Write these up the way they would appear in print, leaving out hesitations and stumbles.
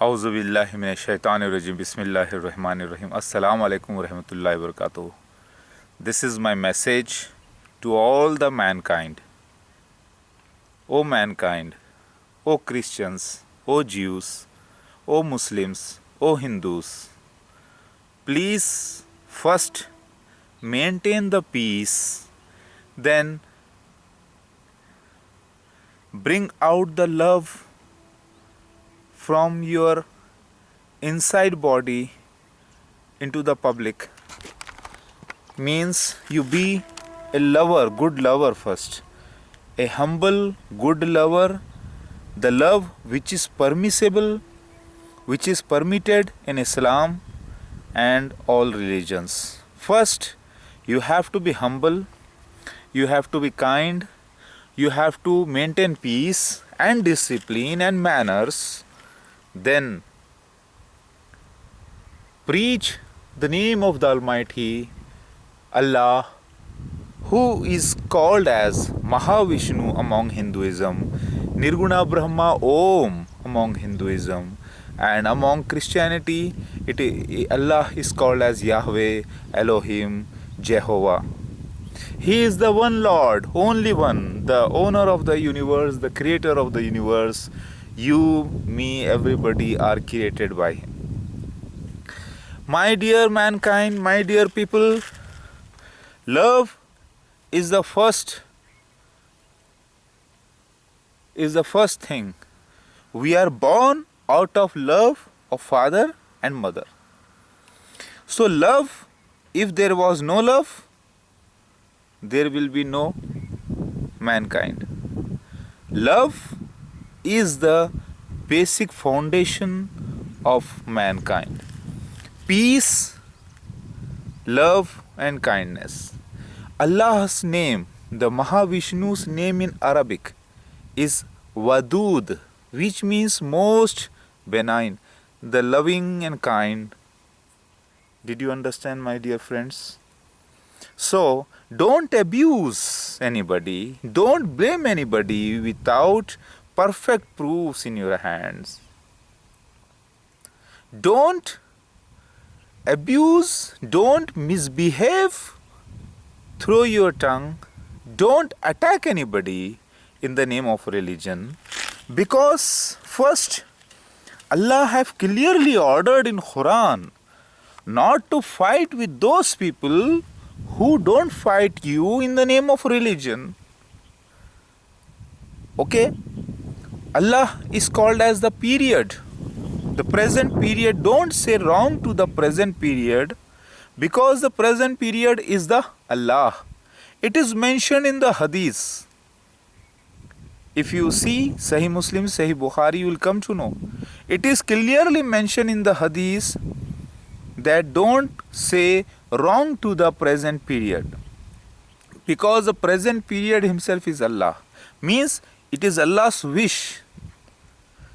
Auzubillahiminashaitanirrajim. Bismillahirrahmanirrahim. Assalamu alaikum warahmatullahi wabarakatuh. This is my message to all the mankind. O mankind, O Christians, O Jews, O Muslims, O Hindus, please first maintain the peace, then bring out the love from your inside body into the public. Means you be a lover, good lover first, a humble, good lover, the love which is permissible, which is permitted in Islam and all religions. First, you have to be humble, you have to be kind, you have to maintain peace and discipline and manners. Then preach the name of the Almighty Allah, who is called as Mahavishnu among Hinduism, Nirguna Brahma Om among Hinduism, and among Christianity Allah is called as Yahweh, Elohim, Jehovah. He is the one Lord, only one, the owner of the universe, the creator of the universe. You, me, everybody are created by Him. My dear mankind, my dear people, love is the first thing. We are born out of love of father and mother. So love, if there was no love, there will be no mankind. Love is the basic foundation of mankind. Peace, love and kindness. Allah's name, the Mahavishnu's name in Arabic is Wadud, which means most benign, the loving and kind. Did you understand, my dear friends? So, don't abuse anybody, don't blame anybody without perfect proofs in your hands. Don't abuse, don't misbehave through your tongue, don't attack anybody in the name of religion, because first Allah have clearly ordered in Quran not to fight with those people who don't fight you in the name of religion. Okay? Allah is called as the period, the present period. Don't say wrong to the present period, because the present period is the Allah. It is mentioned in the Hadith. If you see Sahih Muslim, Sahih Bukhari, you will come to know. It is clearly mentioned in the Hadith that don't say wrong to the present period, because the present period himself is Allah. Means it is Allah's wish.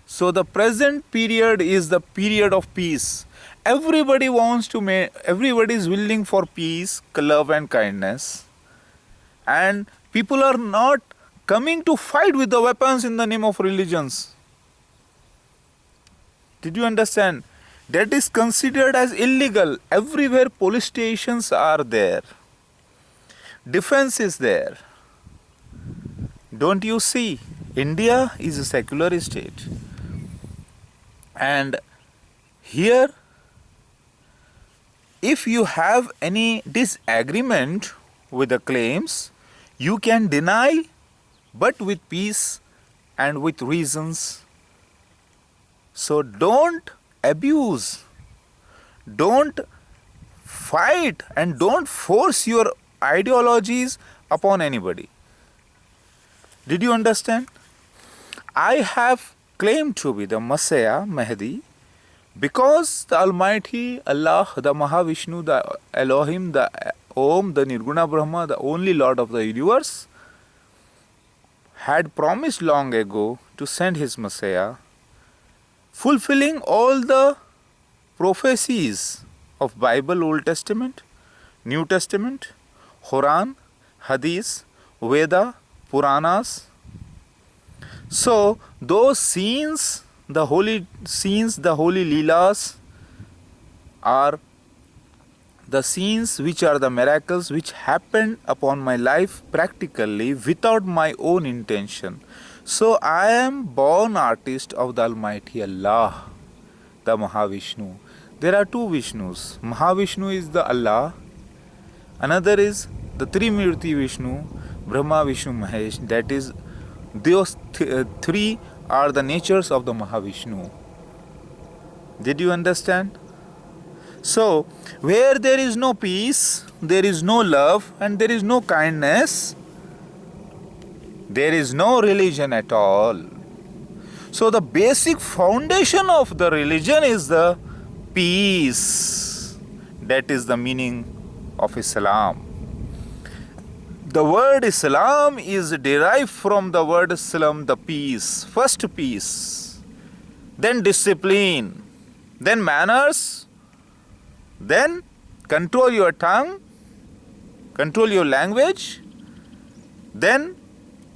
So the present period is the period of peace. Everybody wants to everybody is willing for peace, love and kindness. And people are not coming to fight with the weapons in the name of religions. Did you understand? That is considered as illegal. Everywhere police stations are there. Defense is there. Don't you see? India is a secular state. And here, if you have any disagreement with the claims, you can deny, but with peace and with reasons. So don't abuse, don't fight, and don't force your ideologies upon anybody. Did you understand? I have claimed to be the Messiah, Mahdi, because the Almighty Allah, the Mahavishnu, the Elohim, the Om, the Nirguna Brahma, the only Lord of the universe, had promised long ago to send his Messiah, fulfilling all the prophecies of Bible, Old Testament, New Testament, Quran, Hadith, Veda, Puranas. So those scenes the holy scenes, the holy leelas are the scenes which are the miracles which happened upon my life practically without my own intention. So I am born artist of the Almighty Allah, the Mahavishnu. There are two Vishnus. Mahavishnu is the Allah, another is the Trimurti Vishnu, Brahma, Vishnu, Mahesh. That is, those three are the natures of the Mahavishnu. Did you understand? So, where there is no peace, there is no love, and there is no kindness, there is no religion at all. So, the basic foundation of the religion is the peace. That is the meaning of Islam. The word Islam is derived from the word Islam, the peace. First peace, then discipline, then manners, then control your tongue, control your language, then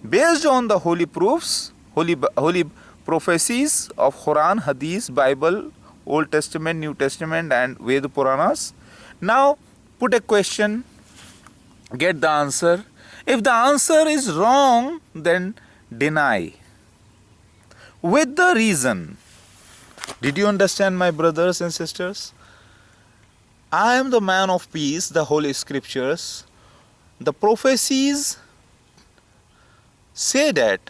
based on the holy proofs, holy prophecies of Quran, Hadith, Bible, Old Testament, New Testament and Ved Puranas. Now put a question, get the answer. If the answer is wrong, then deny with the reason. Did you understand, my brothers and sisters? I am the man of peace, the holy scriptures. The prophecies say that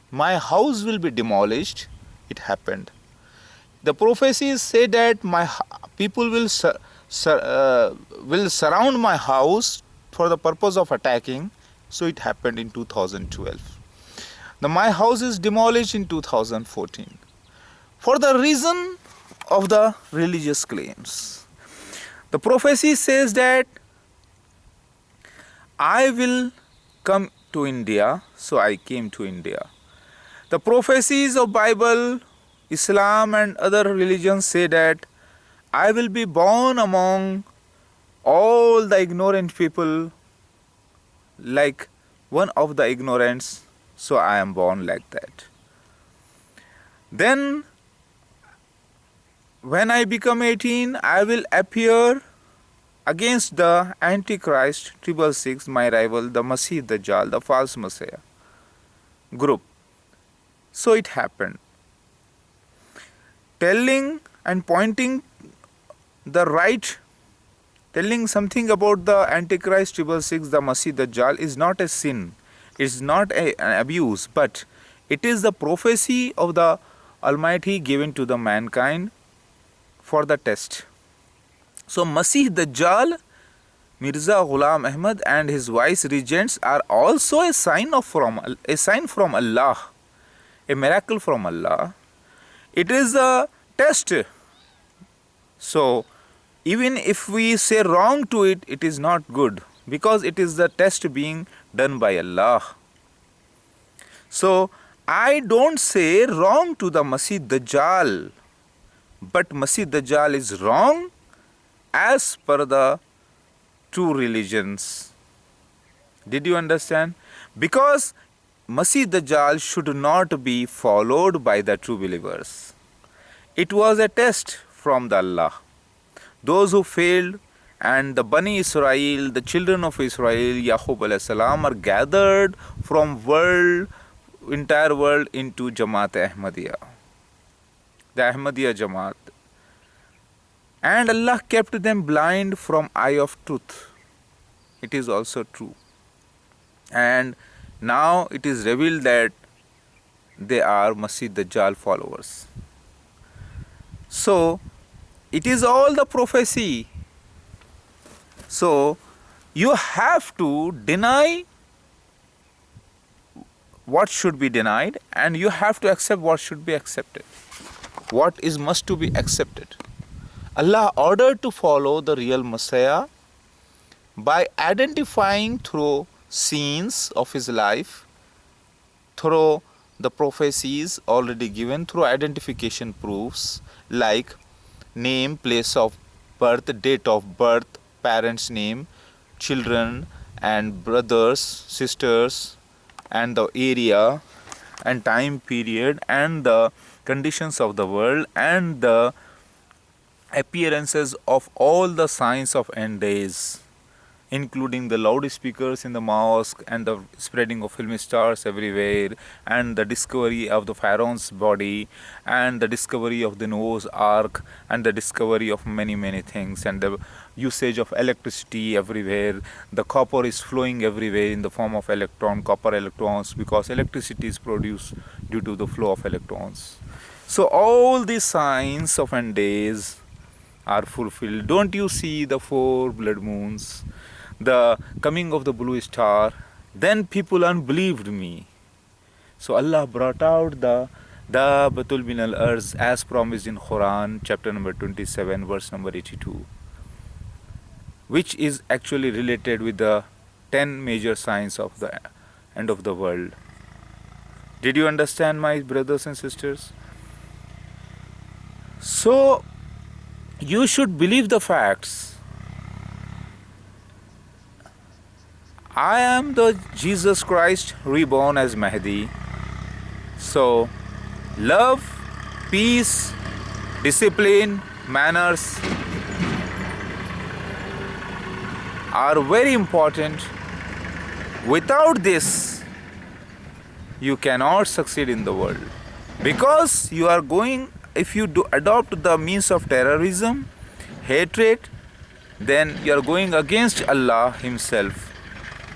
my house will be demolished. It happened. The prophecies say that my people will surround my house for the purpose of attacking. So it happened in 2012. My house is demolished in 2014 for the reason of the religious claims. The prophecy says that I will come to India, so I came to India. The prophecies of Bible, Islam and other religions say that I will be born among all the ignorant people, like one of the ignorants, so I am born like that. Then when I become 18, I will appear against the Antichrist, 666, my rival, the Masih Dajjal, the false Messiah group. So it happened. Telling and pointing the right, telling something about the Antichrist, 666, the Masih Dajjal is not a sin. It is not an abuse, but it is the prophecy of the Almighty given to the mankind for the test. So Masih Dajjal, Mirza Ghulam Ahmad and his vice regents are also a sign from Allah, a miracle from Allah. It is a test. So even if we say wrong to it, it is not good, because it is the test being done by Allah. So I don't say wrong to the Masih Dajjal, but Masih Dajjal is wrong as per the true religions. Did you understand? Because Masih Dajjal should not be followed by the true believers. It was a test from the Allah. Those who failed, and the Bani Israel, the children of Israel, Yaqub alayhi salam, are gathered from entire world into Jamaat Ahmadiyya, the Ahmadiyya Jamaat. And Allah kept them blind from eye of truth. It is also true. And now it is revealed that they are Masih Dajjal followers. So it is all the prophecy. So you have to deny what should be denied, and you have to accept what should be accepted. What is must to be accepted. Allah ordered to follow the real Messiah by identifying through scenes of his life, through the prophecies already given, through identification proofs like name, place of birth, date of birth, parents' name, children and brothers, sisters, and the area and time period and the conditions of the world and the appearances of all the signs of end days, including the loudspeakers in the mosque and the spreading of film stars everywhere, and the discovery of the Pharaoh's body, and the discovery of the Noah's Ark, and the discovery of many things, and the usage of electricity everywhere. The copper is flowing everywhere in the form of copper electrons, because electricity is produced due to the flow of electrons. So all these signs of end days are fulfilled. Don't you see the 4 blood moons, the coming of the blue star? Then people unbelieved me. So Allah brought out the Dabbatul min al-arz as promised in Quran chapter number 27 verse number 82, which is actually related with the 10 major signs of the end of the world. Did you understand, my brothers and sisters? So you should believe the facts. I am the Jesus Christ reborn as Mahdi. So love, peace, discipline, manners are very important. Without this, you cannot succeed in the world, because you are going, if you do adopt the means of terrorism, hatred, then you are going against Allah Himself,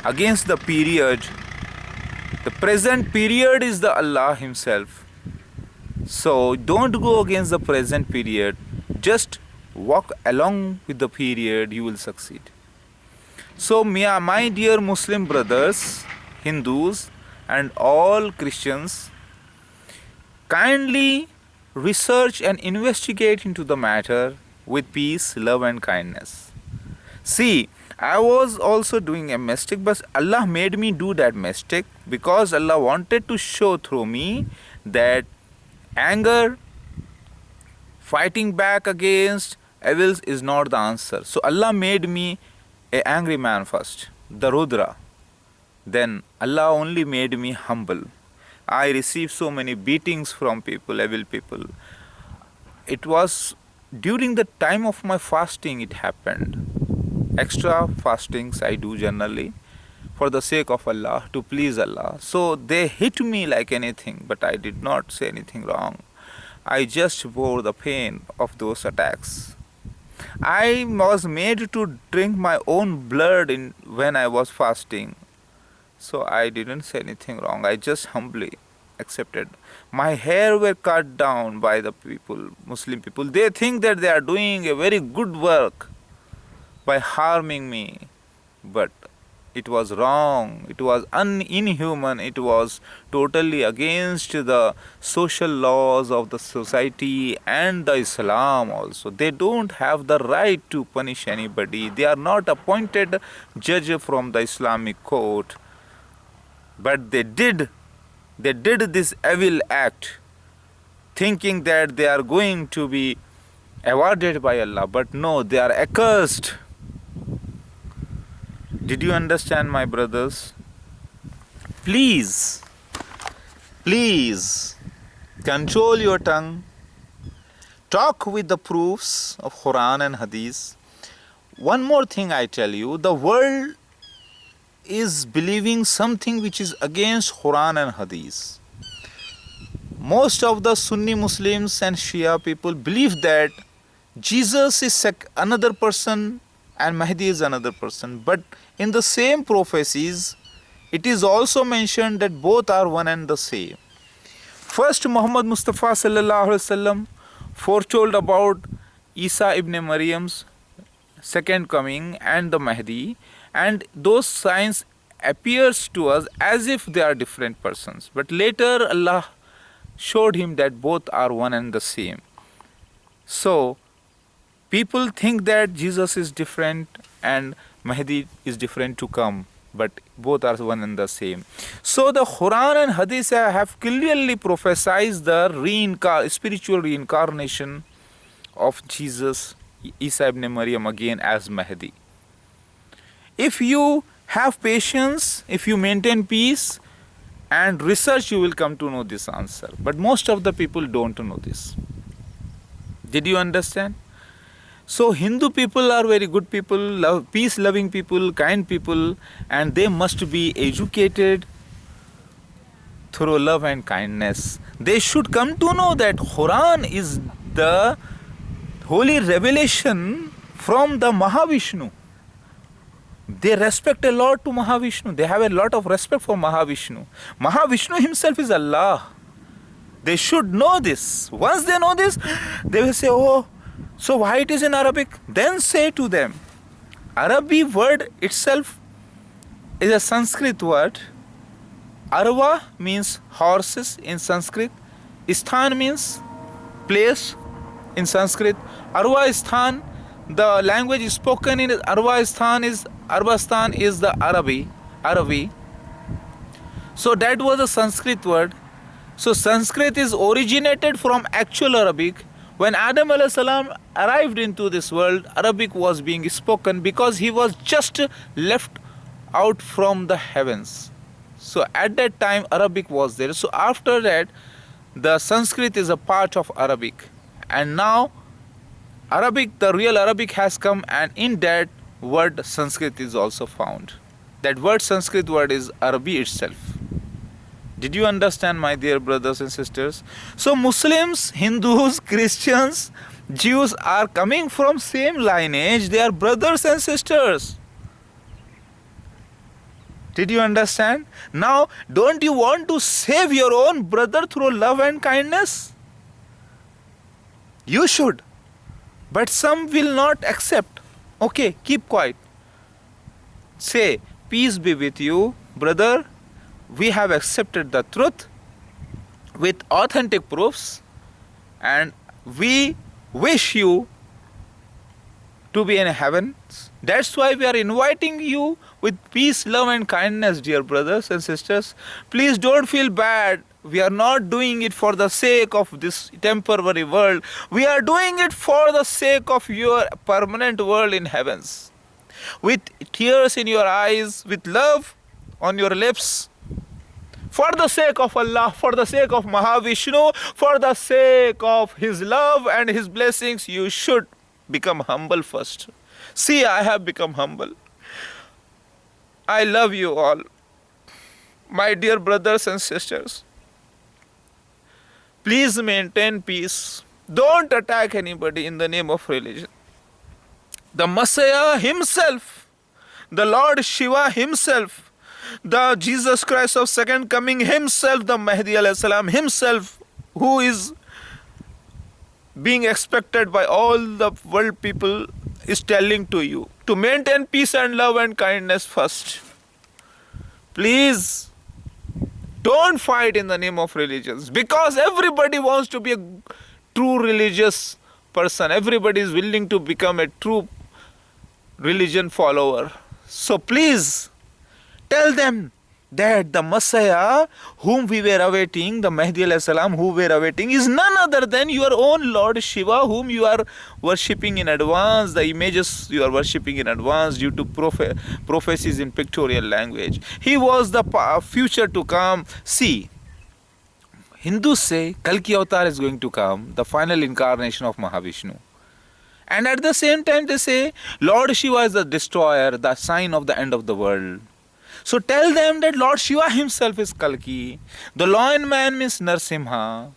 against the period. The present period is the Allah Himself. So don't go against the present period. Just walk along with the period, you will succeed. So my dear Muslim brothers, Hindus, and all Christians, kindly research and investigate into the matter with peace, love and kindness. See, I was also doing a mistake, but Allah made me do that mistake because Allah wanted to show through me that anger, fighting back against evils is not the answer. So Allah made me an angry man first, the Rudra. Then Allah only made me humble. I received so many beatings from people, evil people. It was during the time of my fasting it happened. Extra fastings I do generally for the sake of Allah, to please Allah. So they hit me like anything, but I did not say anything wrong. I just bore the pain of those attacks. I was made to drink my own blood when I was fasting. So I didn't say anything wrong. I just humbly accepted. My hair were cut down by the people, Muslim people. They think that they are doing a very good work by harming me. But it was wrong. It was inhuman. It was totally against the social laws of the society and the Islam also. They don't have the right to punish anybody. They are not appointed judge from the Islamic court. But they did this evil act, thinking that they are going to be awarded by Allah. But no, they are accursed. Did you understand, my brothers? Please, control your tongue. Talk with the proofs of Quran and Hadith. One more thing I tell you, the world is believing something which is against Quran and Hadith. Most of the Sunni Muslims and Shia people believe that Jesus is another person and Mahdi is another person. But in the same prophecies, it is also mentioned that both are one and the same. First, Muhammad Mustafa sallallahu alaihi wasallam foretold about Isa ibn Maryam's second coming and the Mahdi, and those signs appears to us as if they are different persons. But later Allah showed him that both are one and the same. So people think that Jesus is different and Mahdi is different to come, but both are one and the same. So the Quran and Hadith have clearly prophesied the spiritual reincarnation of Jesus, Isa ibn Maryam, again as Mahdi. If you have patience, if you maintain peace, and research, you will come to know this answer. But most of the people don't know this. Did you understand? So Hindu people are very good people, peace loving people, kind people, and they must be educated through love and kindness. They should come to know that Quran is the holy revelation from the Mahavishnu. They respect a lot to Mahavishnu. They have a lot of respect for Mahavishnu. Mahavishnu himself is Allah. They should know this. Once they know this, they will say, oh, so why it is in Arabic? Then say to them, Arabic word itself is a Sanskrit word. Arva means horses in Sanskrit. Isthan means place in Sanskrit. Arvastan, the language is spoken in Arvastan is the Arabi. So that was a Sanskrit word. So Sanskrit is originated from actual Arabic. When Adam alayhi salam arrived into this world, Arabic was being spoken because he was just left out from the heavens. So at that time Arabic was there. So after that the Sanskrit is a part of Arabic. And now Arabic, the real Arabic has come, and in that word Sanskrit is also found. That word Sanskrit word is Arabi itself. Did you understand, my dear brothers and sisters? So Muslims, Hindus, Christians, Jews are coming from same lineage. They are brothers and sisters. Did you understand? Now, don't you want to save your own brother through love and kindness? You should. But some will not accept. Okay, keep quiet. Say, peace be with you, brother. We have accepted the truth with authentic proofs, and we wish you to be in heaven. That's why we are inviting you with peace, love and kindness, dear brothers and sisters. Please don't feel bad. We are not doing it for the sake of this temporary world. We are doing it for the sake of your permanent world in heavens. With tears in your eyes, with love on your lips, for the sake of Allah, for the sake of Mahavishnu, for the sake of His love and His blessings, you should become humble first. See, I have become humble. I love you all, my dear brothers and sisters. Please maintain peace. Don't attack anybody in the name of religion. The Messiah himself, the Lord Shiva himself, the Jesus Christ of second coming himself, the Mahdi alayhi salam himself, who is being expected by all the world people, is telling to you to maintain peace and love and kindness first. Please don't fight in the name of religions, because everybody wants to be a true religious person. Everybody is willing to become a true religion follower. So please tell them that the Messiah whom we were awaiting, the Mahdi alayhi salam who we were awaiting, is none other than your own Lord Shiva, whom you are worshipping in advance. The images you are worshipping in advance due to prophecies in pictorial language. He was the future to come. See, Hindus say Kalki Avatar is going to come, the final incarnation of Mahavishnu. And at the same time they say Lord Shiva is the destroyer, the sign of the end of the world. So tell them that Lord Shiva himself is Kalki. The lion man means Narasimha.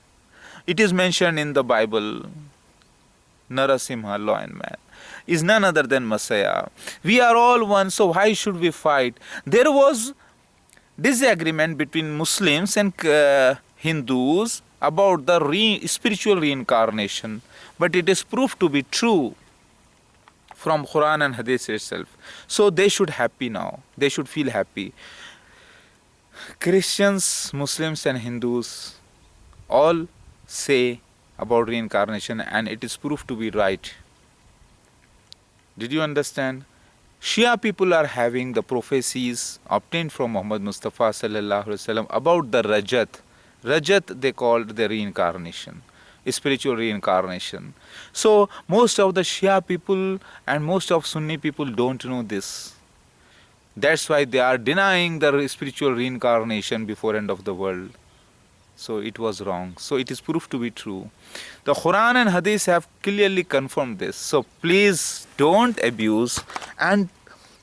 It is mentioned in the Bible. Narasimha, lion man, is none other than Messiah. We are all one, so why should we fight? There was disagreement between Muslims and Hindus about the spiritual reincarnation. But it is proved to be true from Quran and Hadith itself. So they should happy now. They should feel happy. Christians, Muslims and Hindus all say about reincarnation, and it is proved to be right. Did you understand? Shia people are having the prophecies obtained from Muhammad Mustafa sallallahu alaihi wasallam about the Rajat. Rajat they called the reincarnation, spiritual reincarnation. So most of the Shia people and most of Sunni people don't know this. That's why they are denying the spiritual reincarnation before end of the world. So it was wrong. So it is proved to be true. The Quran and Hadith have clearly confirmed this. So please don't abuse. And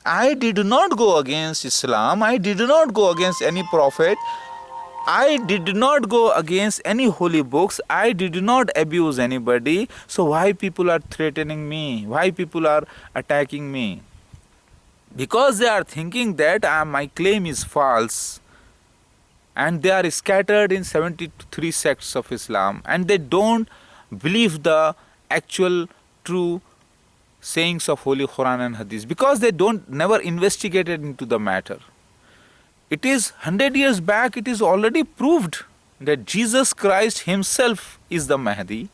I did not go against Islam. I did not go against any prophet. I did not go against any holy books. I did not abuse anybody. So why people are threatening me? Why people are attacking me? Because they are thinking that my claim is false. And they are scattered in 73 sects of Islam, and they don't believe the actual true sayings of Holy Quran and Hadith because they don't never investigated into the matter. It is 100 years back, it is already proved that Jesus Christ himself is the Mahdi,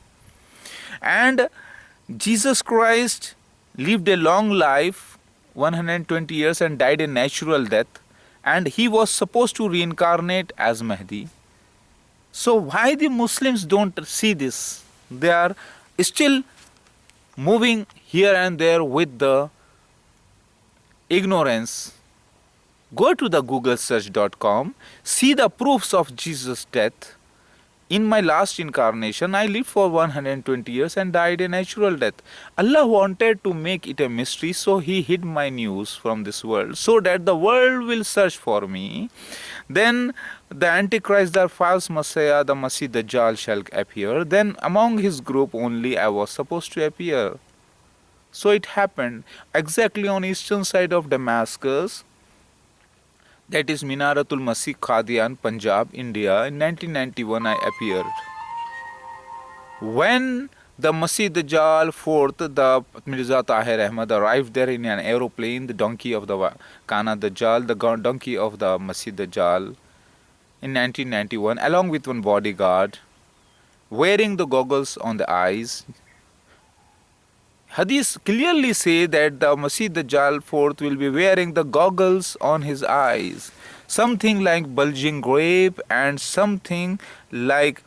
and Jesus Christ lived a long life, 120 years, and died a natural death. And he was supposed to reincarnate as Mahdi. So why the Muslims don't see this? They are still moving here and there with the ignorance. Go to the googlesearch.com, see the proofs of Jesus' death. In my last incarnation, I lived for 120 years and died a natural death. Allah wanted to make it a mystery, so He hid my news from this world, so that the world will search for me. Then the Antichrist, the false Messiah, the Masih Dajjal shall appear. Then among his group only I was supposed to appear. So it happened exactly on eastern side of Damascus. That is Minaratul Masih, Qadian, Punjab, India. In 1991 I appeared. When the Masih Dajjal fourth, the Mirza Tahir Ahmad arrived there in an aeroplane, the donkey of the Kana Dajjal, the donkey of the Masih Dajjal, in 1991, along with one bodyguard, wearing the goggles on the eyes. Hadith clearly say that the Masih Dajjal fourth will be wearing the goggles on his eyes. Something like bulging grape and something like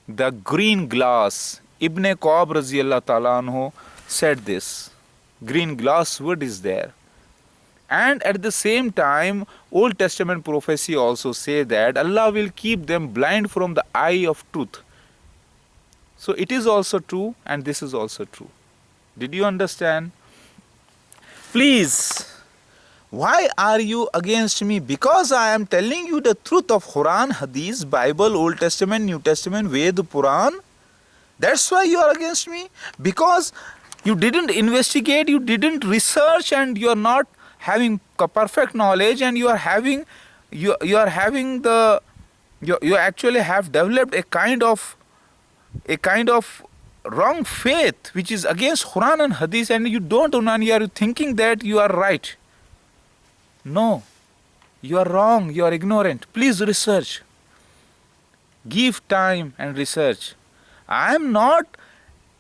the green glass. Ibn Qab Raziyallahu Ta'ala Anhu said this. Green glass wood is there. And at the same time, Old Testament prophecy also say that Allah will keep them blind from the eye of truth. So it is also true, and this is also true. Did you understand? Please, why are you against me? Because I am telling you the truth of Quran, Hadith, Bible, Old Testament, New Testament, Ved, Puran. That's why you are against me? Because you didn't investigate, you didn't research, and you are not having perfect knowledge, and you actually have developed a kind of wrong faith which is against Quran and Hadith, and you don't know, and you are thinking that you are right. No, you are wrong, you are ignorant. Please research. Give time and research. I am not,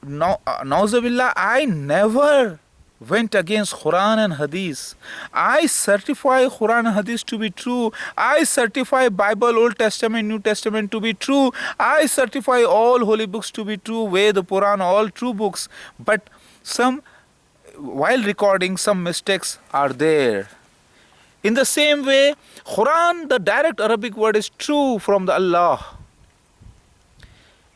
Nauzubillah, I never went against Quran and Hadith. I certify Quran and Hadith to be true. I certify Bible, Old Testament, New Testament to be true. I certify all holy books to be true, Ved, Puran, all true books. But while recording, some mistakes are there. In the same way, Quran, the direct Arabic word, is true from the Allah.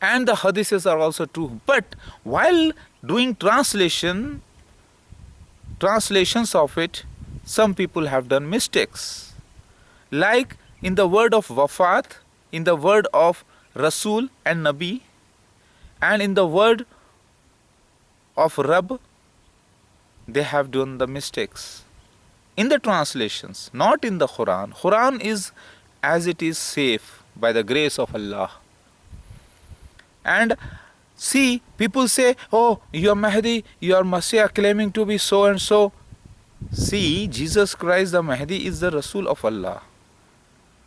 And the Hadiths are also true. But while doing translations of it, some people have done mistakes. Like in the word of Wafat, in the word of Rasul and Nabi, and in the word of Rabb, they have done the mistakes. In the translations, not in the Quran. Quran is as it is safe by the grace of Allah. And see, people say, oh, you are Mahdi, you are Messiah claiming to be so and so. See, Jesus Christ the Mahdi is the Rasul of Allah.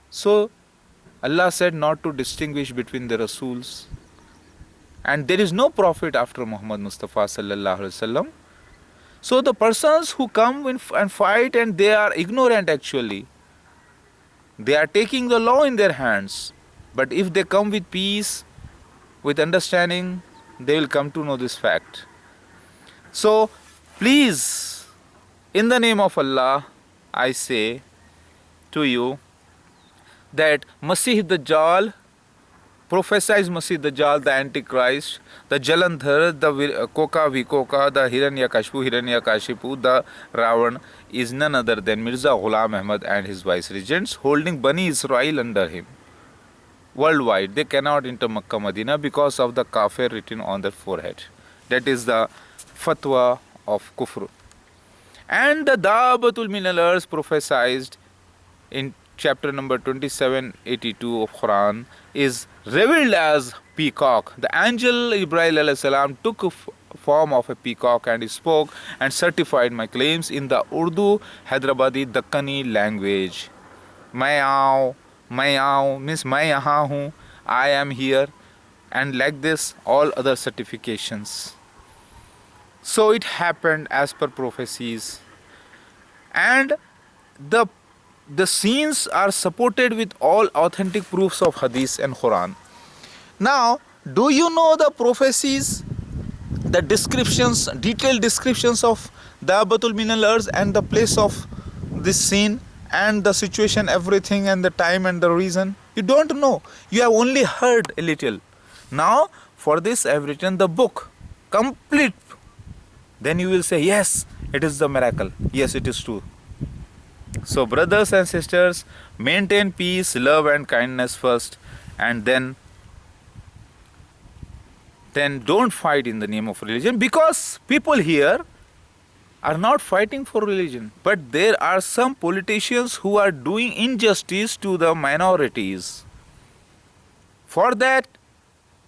So, Allah said not to distinguish between the Rasuls. And there is no prophet after Muhammad Mustafa sallallahu alaihi wasallam. So the persons who come and fight, and they are ignorant actually. They are taking the law in their hands. But if they come with peace, with understanding, they will come to know this fact. So please, in the name of Allah, I say, to you that Masih Dajjal, prophesies Masih Dajjal, the Antichrist, the Jalandhar, the Koka Vikoka, the Hiranyakashipu, the Ravan is none other than Mirza Ghulam Ahmad and his vice-regents holding Bani Israel under him. Worldwide, they cannot enter Makkah Medina because of the kafir written on their forehead. That is the fatwa of Kufr. And the Dabatul Minalars prophesied in chapter number 2782 of Quran is revealed as peacock. The angel Ibrahim alayhi salam took form of a peacock and he spoke and certified my claims in the Urdu Hyderabadi Dakkani language. Main aao means main yahan hu, I am here, and like this all other certifications. So it happened as per prophecies, and the scenes are supported with all authentic proofs of Hadith and Quran. Now, do you know the prophecies, the descriptions, detailed descriptions of Dabatul Minal Arz and the place of this scene and the situation, everything, and the time and the reason? You don't know. You have only heard a little. Now, for this I have written the book, complete. Then you will say, yes, it is the miracle. Yes, it is true. So, brothers and sisters, maintain peace, love, and kindness first, and then don't fight in the name of religion, because people here are not fighting for religion, but there are some politicians who are doing injustice to the minorities. For that,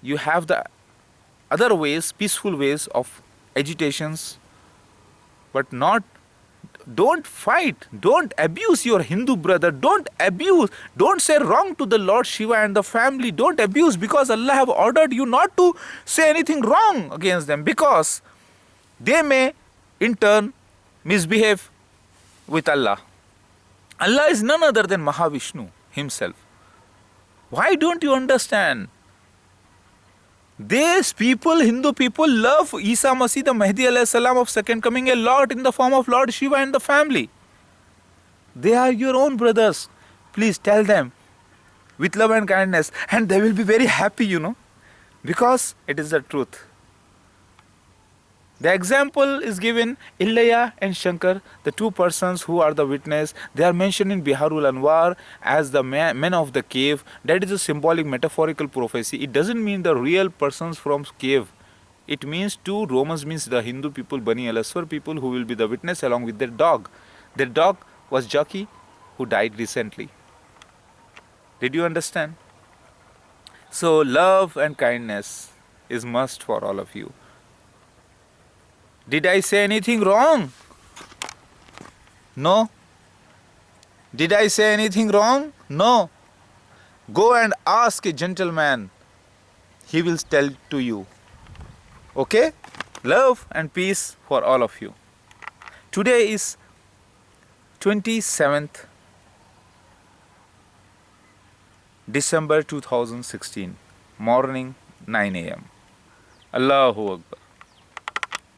you have the other ways, peaceful ways of agitations, but don't fight, don't abuse your Hindu brother, don't say wrong to the Lord Shiva and the family, don't abuse, because Allah have ordered you not to say anything wrong against them, because they may in turn misbehave with Allah. Allah is none other than Mahavishnu himself. Why don't you understand? These people, Hindu people, love Isa Masih, the Mahdi alayhi salam of second coming, a lot in the form of Lord Shiva and the family. They are your own brothers. Please tell them with love and kindness, and they will be very happy, because it is the truth. The example is given, Illaya and Shankar, the two persons who are the witness. They are mentioned in Biharul Anwar as the men of the cave. That is a symbolic, metaphorical prophecy. It doesn't mean the real persons from cave. It means two Romans, means the Hindu people, Bani al-Asfar people, who will be the witness along with their dog. Their dog was Jaki, who died recently. Did you understand? So love and kindness is must for all of you. Did I say anything wrong? No. Did I say anything wrong? No. Go and ask a gentleman. He will tell to you. Okay? Love and peace for all of you. Today is 27th December 2016. Morning 9 a.m. Allahu Akbar.